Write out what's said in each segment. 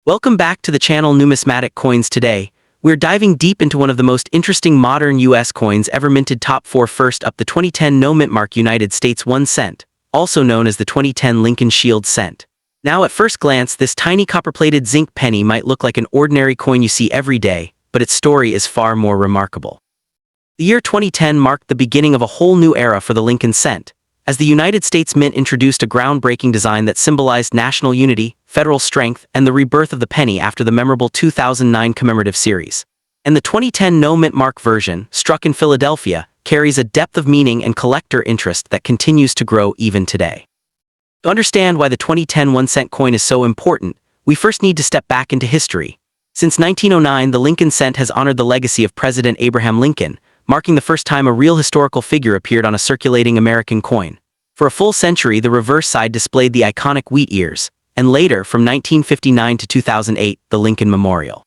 Welcome back to the channel Numismatic Coins. Today, we're diving deep into one of the most interesting modern US coins ever minted. Top 4. First up, the 2010 no mint mark United States 1 cent, also known as the 2010 Lincoln Shield cent. Now at first glance, this tiny copper-plated zinc penny might look like an ordinary coin you see every day, but its story is far more remarkable. The year 2010 marked the beginning of a whole new era for the Lincoln cent, as the United States Mint introduced a groundbreaking design that symbolized national unity, federal strength, and the rebirth of the penny after the memorable 2009 commemorative series. And the 2010 no mint mark version, struck in Philadelphia, carries a depth of meaning and collector interest that continues to grow even today. To understand why the 2010 1-cent coin is so important, we first need to step back into history. Since 1909, the Lincoln cent has honored the legacy of President Abraham Lincoln, marking the first time a real historical figure appeared on a circulating American coin. For a full century, the reverse side displayed the iconic wheat ears, and later, from 1959 to 2008, the Lincoln Memorial.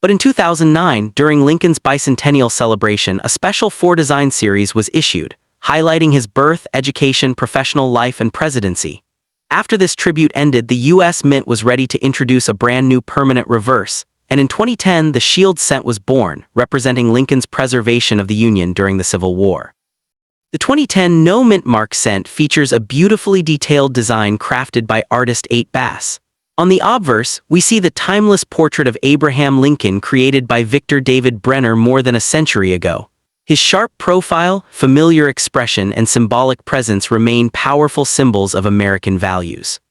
But in 2009, during Lincoln's bicentennial celebration, a special 4-design series was issued, highlighting his birth, education, professional life, and presidency. After this tribute ended, the U.S. Mint was ready to introduce a brand new permanent reverse, and in 2010, the Shield cent was born, representing Lincoln's preservation of the Union during the Civil War. The 2010 no mint mark cent features a beautifully detailed design crafted by artist 8 Bass. On the obverse, we see the timeless portrait of Abraham Lincoln created by Victor David Brenner more than a century ago. His sharp profile, familiar expression, and symbolic presence remain powerful symbols of American values.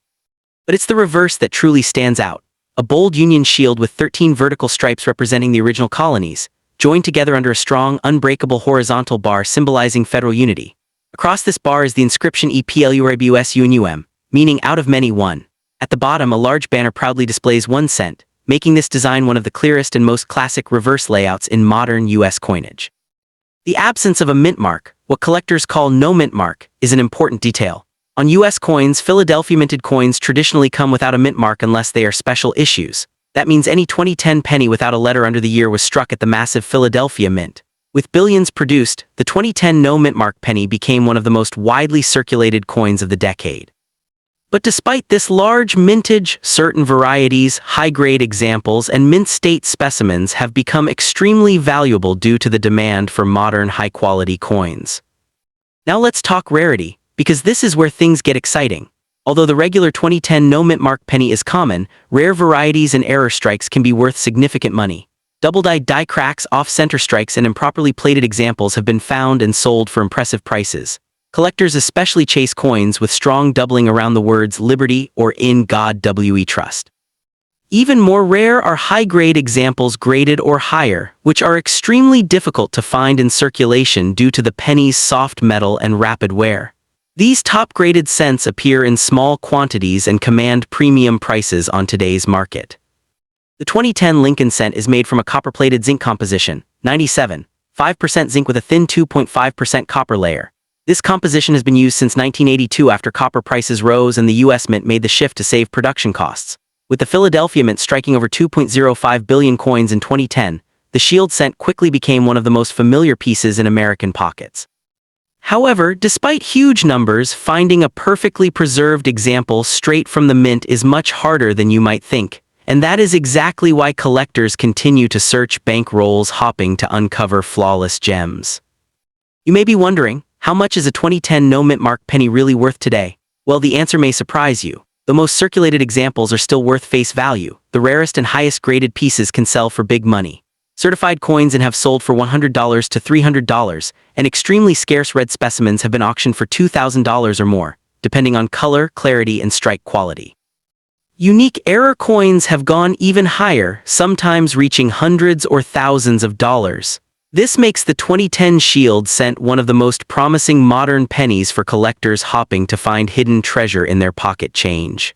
But it's the reverse that truly stands out. A bold Union shield with 13 vertical stripes representing the original colonies, joined together under a strong, unbreakable horizontal bar symbolizing federal unity. Across this bar is the inscription EPLURABUSUNUM, meaning out of many one. At the bottom, a large banner proudly displays 1 cent, making this design one of the clearest and most classic reverse layouts in modern U.S. coinage. The absence of a mint mark, what collectors call no mint mark, is an important detail. On U.S. coins, Philadelphia minted coins traditionally come without a mint mark unless they are special issues. That means any 2010 penny without a letter under the year was struck at the massive Philadelphia Mint. With billions produced, the 2010 no mint mark penny became one of the most widely circulated coins of the decade. But despite this large mintage, certain varieties, high-grade examples, and mint state specimens have become extremely valuable due to the demand for modern high-quality coins. Now let's talk rarity, because this is where things get exciting. Although the regular 2010 no mint mark penny is common, rare varieties and error strikes can be worth significant money. Double-dyed die cracks, off-center strikes, and improperly plated examples have been found and sold for impressive prices. Collectors especially chase coins with strong doubling around the words Liberty or In God We Trust. Even more rare are high-grade examples graded or higher, which are extremely difficult to find in circulation due to the penny's soft metal and rapid wear. These top-graded cents appear in small quantities and command premium prices on today's market. The 2010 Lincoln cent is made from a copper-plated zinc composition, 97.5% zinc with a thin 2.5% copper layer. This composition has been used since 1982 after copper prices rose and the U.S. Mint made the shift to save production costs. With the Philadelphia Mint striking over 2.05 billion coins in 2010, the Shield cent quickly became one of the most familiar pieces in American pockets. However, despite huge numbers, finding a perfectly preserved example straight from the mint is much harder than you might think, and that is exactly why collectors continue to search bank rolls hopping to uncover flawless gems. You may be wondering, how much is a 2010 no mint mark penny really worth today? Well, the answer may surprise you. The most circulated examples are still worth face value. The rarest and highest graded pieces can sell for big money. Certified coins and have sold for $100 to $300, and extremely scarce red specimens have been auctioned for $2,000 or more, depending on color, clarity, and strike quality. Unique error coins have gone even higher, sometimes reaching hundreds or thousands of dollars. This makes the 2010 Shield cent one of the most promising modern pennies for collectors hopping to find hidden treasure in their pocket change.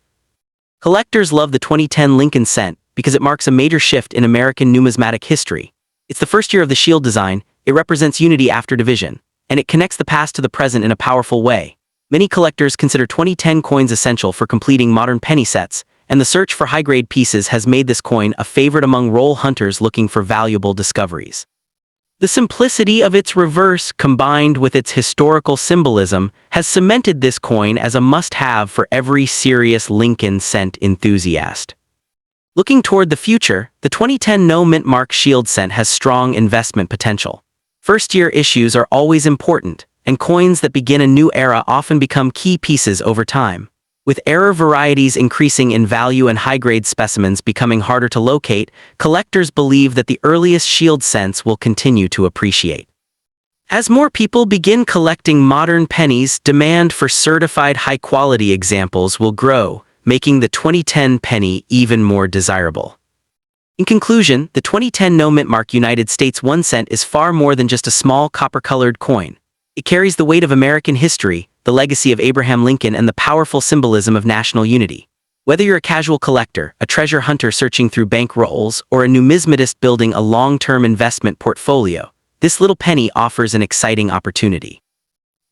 Collectors love the 2010 Lincoln cent because it marks a major shift in American numismatic history. It's the first year of the Shield design, it represents unity after division, and it connects the past to the present in a powerful way. Many collectors consider 2010 coins essential for completing modern penny sets, and the search for high-grade pieces has made this coin a favorite among roll hunters looking for valuable discoveries. The simplicity of its reverse, combined with its historical symbolism, has cemented this coin as a must-have for every serious Lincoln cent enthusiast. Looking toward the future, the 2010 No Mint Mark Shield cent has strong investment potential. First-year issues are always important, and coins that begin a new era often become key pieces over time. With rare varieties increasing in value and high-grade specimens becoming harder to locate, collectors believe that the earliest Shield cents will continue to appreciate. As more people begin collecting modern pennies, demand for certified high-quality examples will grow, making the 2010 penny even more desirable. In conclusion, the 2010 No Mint Mark United States 1 cent is far more than just a small copper-colored coin. It carries the weight of American history, the legacy of Abraham Lincoln, and the powerful symbolism of national unity. Whether you're a casual collector, a treasure hunter searching through bank rolls, or a numismatist building a long-term investment portfolio, this little penny offers an exciting opportunity.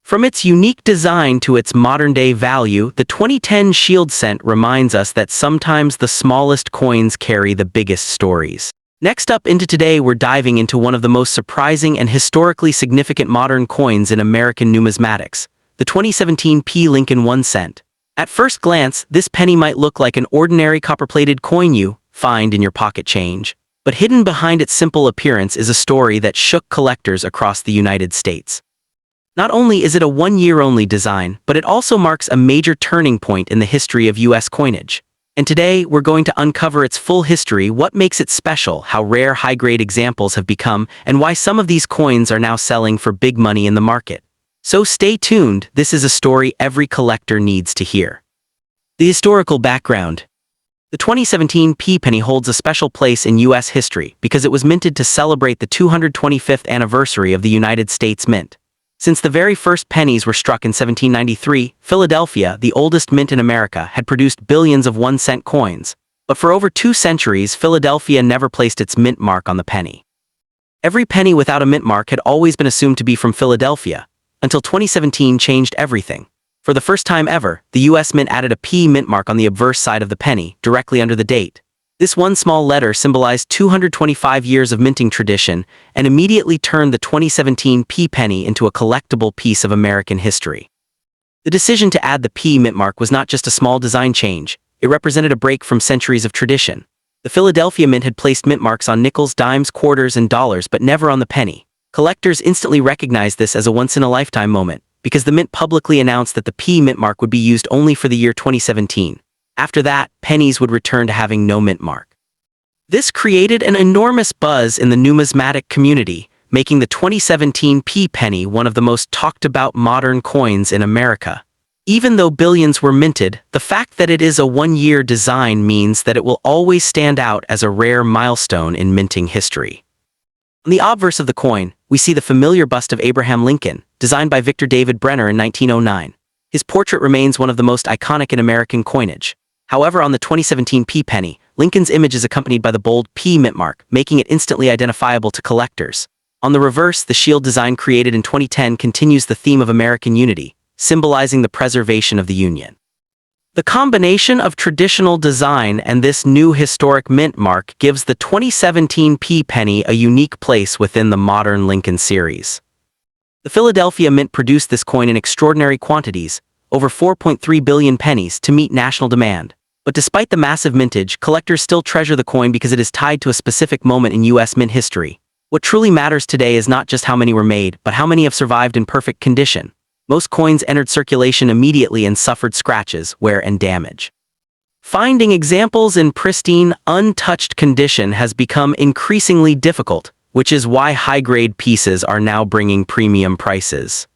From its unique design to its modern-day value, the 2010 Shield cent reminds us that sometimes the smallest coins carry the biggest stories. Next up into today, we're diving into one of the most surprising and historically significant modern coins in American numismatics, the 2017 P. Lincoln 1 cent. At first glance, this penny might look like an ordinary copper-plated coin you find in your pocket change, but hidden behind its simple appearance is a story that shook collectors across the United States. Not only is it a one-year-only design, but it also marks a major turning point in the history of U.S. coinage. And today, we're going to uncover its full history, what makes it special, how rare high-grade examples have become, and why some of these coins are now selling for big money in the market. So stay tuned, this is a story every collector needs to hear. The historical background. The 2017 P penny holds a special place in U.S. history because it was minted to celebrate the 225th anniversary of the United States Mint. Since the very first pennies were struck in 1793, Philadelphia, the oldest mint in America, had produced billions of 1 cent coins. But for over 2 centuries, Philadelphia never placed its mint mark on the penny. Every penny without a mint mark had always been assumed to be from Philadelphia, until 2017 changed everything. For the first time ever, the U.S. Mint added a P mint mark on the obverse side of the penny, directly under the date. This one small letter symbolized 225 years of minting tradition and immediately turned the 2017 P penny into a collectible piece of American history. The decision to add the P mint mark was not just a small design change, it represented a break from centuries of tradition. The Philadelphia Mint had placed mint marks on nickels, dimes, quarters, and dollars, but never on the penny. Collectors instantly recognized this as a once-in-a-lifetime moment, because the mint publicly announced that the P mint mark would be used only for the year 2017. After that, pennies would return to having no mint mark. This created an enormous buzz in the numismatic community, making the 2017 P penny one of the most talked-about modern coins in America. Even though billions were minted, the fact that it is a one-year design means that it will always stand out as a rare milestone in minting history. On the obverse of the coin, we see the familiar bust of Abraham Lincoln, designed by Victor David Brenner in 1909. His portrait remains one of the most iconic in American coinage. However, on the 2017 P penny, Lincoln's image is accompanied by the bold P mint mark, making it instantly identifiable to collectors. On the reverse, the shield design created in 2010 continues the theme of American unity, symbolizing the preservation of the Union. The combination of traditional design and this new historic mint mark gives the 2017 P penny a unique place within the modern Lincoln series. The Philadelphia Mint produced this coin in extraordinary quantities, over 4.3 billion pennies, to meet national demand. But despite the massive mintage, collectors still treasure the coin because it is tied to a specific moment in U.S. mint history. What truly matters today is not just how many were made, but how many have survived in perfect condition. Most coins entered circulation immediately and suffered scratches, wear, and damage. Finding examples in pristine, untouched condition has become increasingly difficult, which is why high-grade pieces are now bringing premium prices.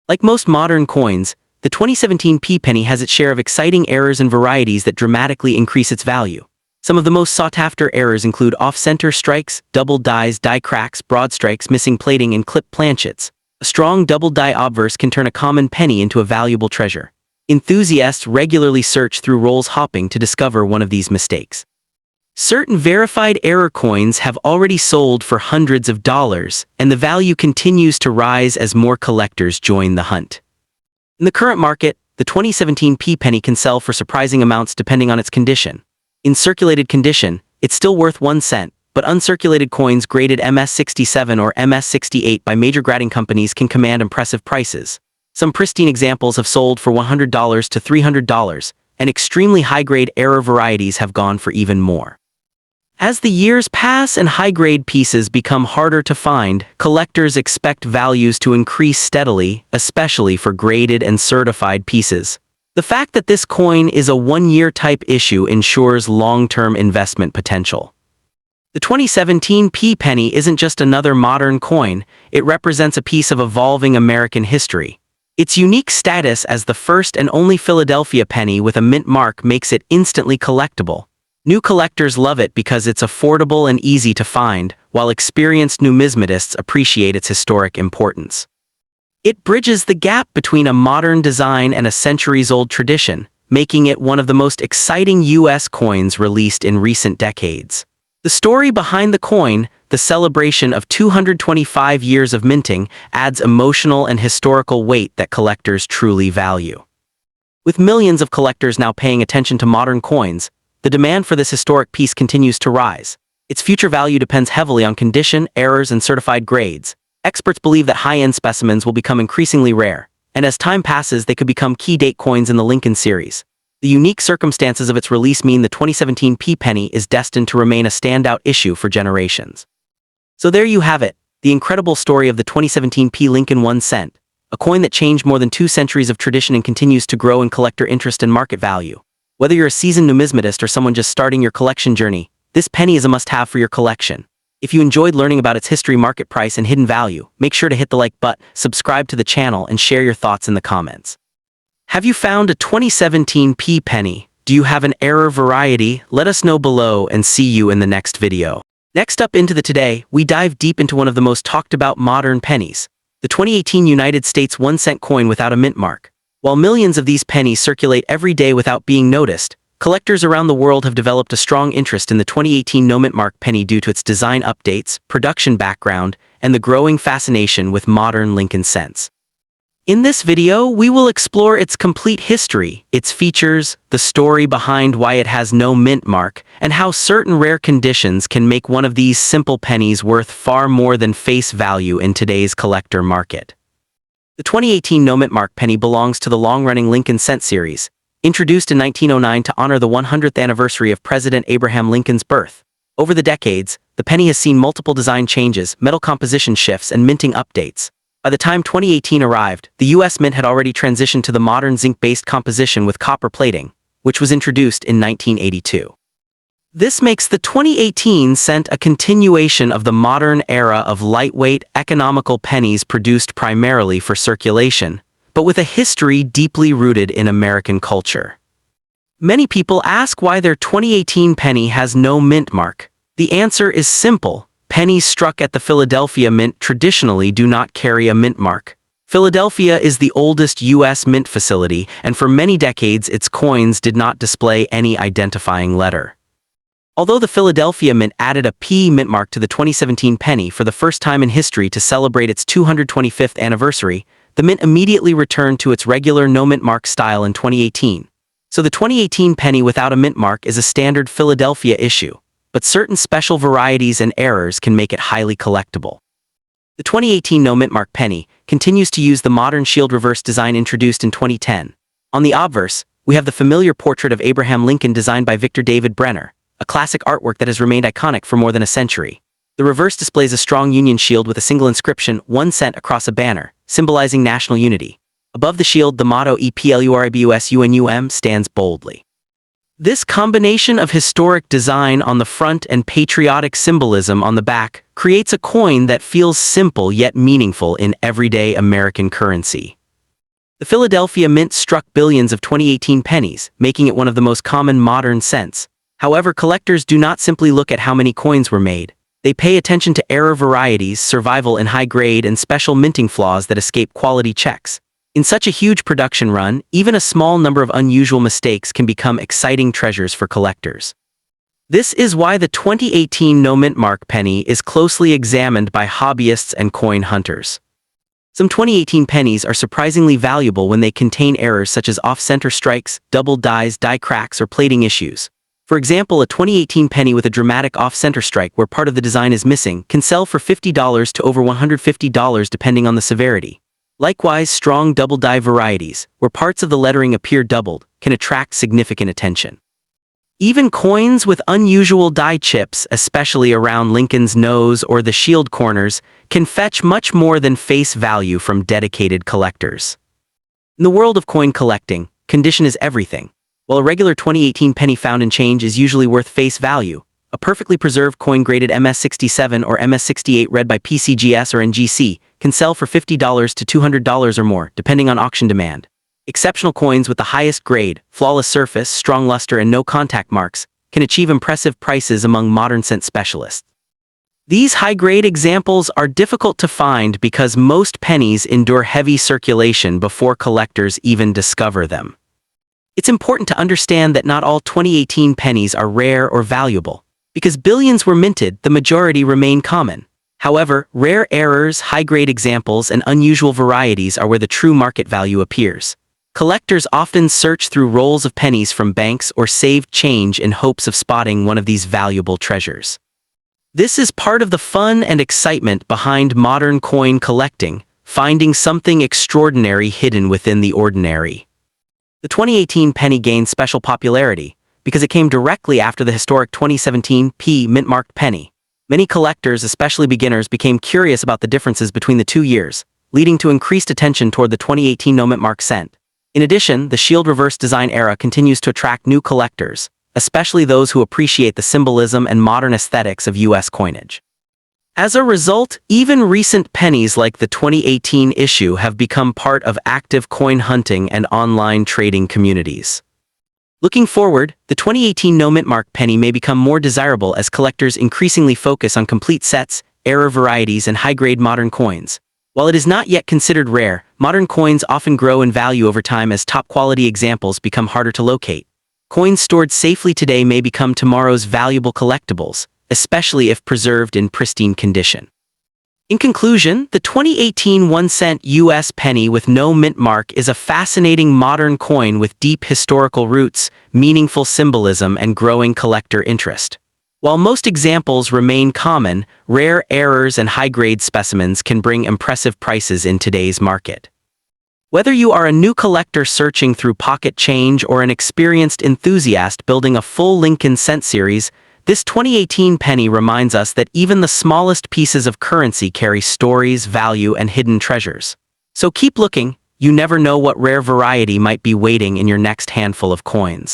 Like most modern coins, the 2017 P penny has its share of exciting errors and varieties that dramatically increase its value. Some of the most sought-after errors include off-center strikes, double dies, die cracks, broad strikes, missing plating, and clipped planchets. A strong double die obverse can turn a common penny into a valuable treasure. Enthusiasts regularly search through rolls hopping to discover one of these mistakes. Certain verified error coins have already sold for hundreds of dollars, and the value continues to rise as more collectors join the hunt. In the current market, the 2017 P penny can sell for surprising amounts depending on its condition. In circulated condition, it's still worth 1 cent, but uncirculated coins graded MS67 or MS68 by major grading companies can command impressive prices. Some pristine examples have sold for $100 to $300, and extremely high-grade error varieties have gone for even more. As the years pass and high-grade pieces become harder to find, collectors expect values to increase steadily, especially for graded and certified pieces. The fact that this coin is a one-year type issue ensures long-term investment potential. The 2017 penny isn't just another modern coin, it represents a piece of evolving American history. Its unique status as the first and only Philadelphia penny with a mint mark makes it instantly collectible. New collectors love it because it's affordable and easy to find, while experienced numismatists appreciate its historic importance. It bridges the gap between a modern design and a centuries-old tradition, making it one of the most exciting U.S. coins released in recent decades. The story behind the coin, the celebration of 225 years of minting, adds emotional and historical weight that collectors truly value. With millions of collectors now paying attention to modern coins, the demand for this historic piece continues to rise. Its future value depends heavily on condition, errors, and certified grades. Experts believe that high-end specimens will become increasingly rare, and as time passes they could become key date coins in the Lincoln series. The unique circumstances of its release mean the 2017 penny is destined to remain a standout issue for generations. So there you have it, the incredible story of the 2017 Lincoln 1 cent, a coin that changed more than 2 centuries of tradition and continues to grow in collector interest and market value. Whether you're a seasoned numismatist or someone just starting your collection journey, this penny is a must-have for your collection. If you enjoyed learning about its history, market price, and hidden value, make sure to hit the like button, subscribe to the channel, and share your thoughts in the comments. Have you found a 2017 penny? Do you have an error variety? Let us know below and see you in the next video. Next up into the Today, we dive deep into one of the most talked about modern pennies, the 2018 United States 1 cent coin without a mint mark. While millions of these pennies circulate every day without being noticed, collectors around the world have developed a strong interest in the 2018 no mint mark penny due to its design updates, production background, and the growing fascination with modern Lincoln cents. In this video, we will explore its complete history, its features, the story behind why it has no mint mark, and how certain rare conditions can make one of these simple pennies worth far more than face value in today's collector market. The 2018 no mint mark penny belongs to the long-running Lincoln cent series, introduced in 1909 to honor the 100th anniversary of President Abraham Lincoln's birth. Over the decades, the penny has seen multiple design changes, metal composition shifts, and minting updates. By the time 2018 arrived, the U.S. Mint had already transitioned to the modern zinc-based composition with copper plating, which was introduced in 1982. This makes the 2018 cent a continuation of the modern era of lightweight, economical pennies produced primarily for circulation, but with a history deeply rooted in American culture. Many people ask why their 2018 penny has no mint mark. The answer is simple. Pennies struck at the Philadelphia Mint traditionally do not carry a mint mark. Philadelphia is the oldest U.S. mint facility, and for many decades its coins did not display any identifying letter. Although the Philadelphia Mint added a P mint mark to the 2017 penny for the first time in history to celebrate its 225th anniversary, the Mint immediately returned to its regular no mint mark style in 2018. So the 2018 penny without a mint mark is a standard Philadelphia issue, but certain special varieties and errors can make it highly collectible. The 2018 no mint mark penny continues to use the modern shield reverse design introduced in 2010. On the obverse, we have the familiar portrait of Abraham Lincoln designed by Victor David Brenner, a classic artwork that has remained iconic for more than a century. The reverse displays a strong Union shield with a single inscription, 1 cent, across a banner, symbolizing national unity. Above the shield, the motto EPLURIBUSUNUM stands boldly. This combination of historic design on the front and patriotic symbolism on the back creates a coin that feels simple yet meaningful in everyday American currency. The Philadelphia Mint struck billions of 2018 pennies, making it one of the most common modern cents. However, collectors do not simply look at how many coins were made. They pay attention to error varieties, survival in high grade, and special minting flaws that escape quality checks. In such a huge production run, even a small number of unusual mistakes can become exciting treasures for collectors. This is why the 2018 no mint mark penny is closely examined by hobbyists and coin hunters. Some 2018 pennies are surprisingly valuable when they contain errors such as off-center strikes, double dies, die cracks, or plating issues. For example, a 2018 penny with a dramatic off-center strike where part of the design is missing can sell for $50 to over $150 depending on the severity. Likewise, strong double die varieties, where parts of the lettering appear doubled, can attract significant attention. Even coins with unusual die chips, especially around Lincoln's nose or the shield corners, can fetch much more than face value from dedicated collectors. In the world of coin collecting, condition is everything. While a regular 2018 penny found in change is usually worth face value, a perfectly preserved coin graded MS-67 or MS-68 read by PCGS or NGC can sell for $50 to $200 or more, depending on auction demand. Exceptional coins with the highest grade, flawless surface, strong luster, and no contact marks can achieve impressive prices among modern cent specialists. These high-grade examples are difficult to find because most pennies endure heavy circulation before collectors even discover them. It's important to understand that not all 2018 pennies are rare or valuable. Because billions were minted, the majority remain common. However, rare errors, high-grade examples, and unusual varieties are where the true market value appears. Collectors often search through rolls of pennies from banks or saved change in hopes of spotting one of these valuable treasures. This is part of the fun and excitement behind modern coin collecting, finding something extraordinary hidden within the ordinary. The 2018 penny gained special popularity because it came directly after the historic 2017 mint-marked penny. Many collectors, especially beginners, became curious about the differences between the 2 years, leading to increased attention toward the 2018 mint-marked cent. In addition, the shield reverse design era continues to attract new collectors, especially those who appreciate the symbolism and modern aesthetics of U.S. coinage. As a result, even recent pennies like the 2018 issue have become part of active coin hunting and online trading communities. Looking forward, the 2018 mint-marked penny may become more desirable as collectors increasingly focus on complete sets, error varieties, and high-grade modern coins. While it is not yet considered rare, modern coins often grow in value over time as top-quality examples become harder to locate. Coins stored safely today may become tomorrow's valuable collectibles, especially if preserved in pristine condition. In conclusion, the 2018 1-cent U.S. penny with no mint mark is a fascinating modern coin with deep historical roots, meaningful symbolism, and growing collector interest. While most examples remain common, rare errors and high-grade specimens can bring impressive prices in today's market. Whether you are a new collector searching through pocket change or an experienced enthusiast building a full Lincoln cent series, this 2018 penny reminds us that even the smallest pieces of currency carry stories, value, and hidden treasures. So keep looking, you never know what rare variety might be waiting in your next handful of coins.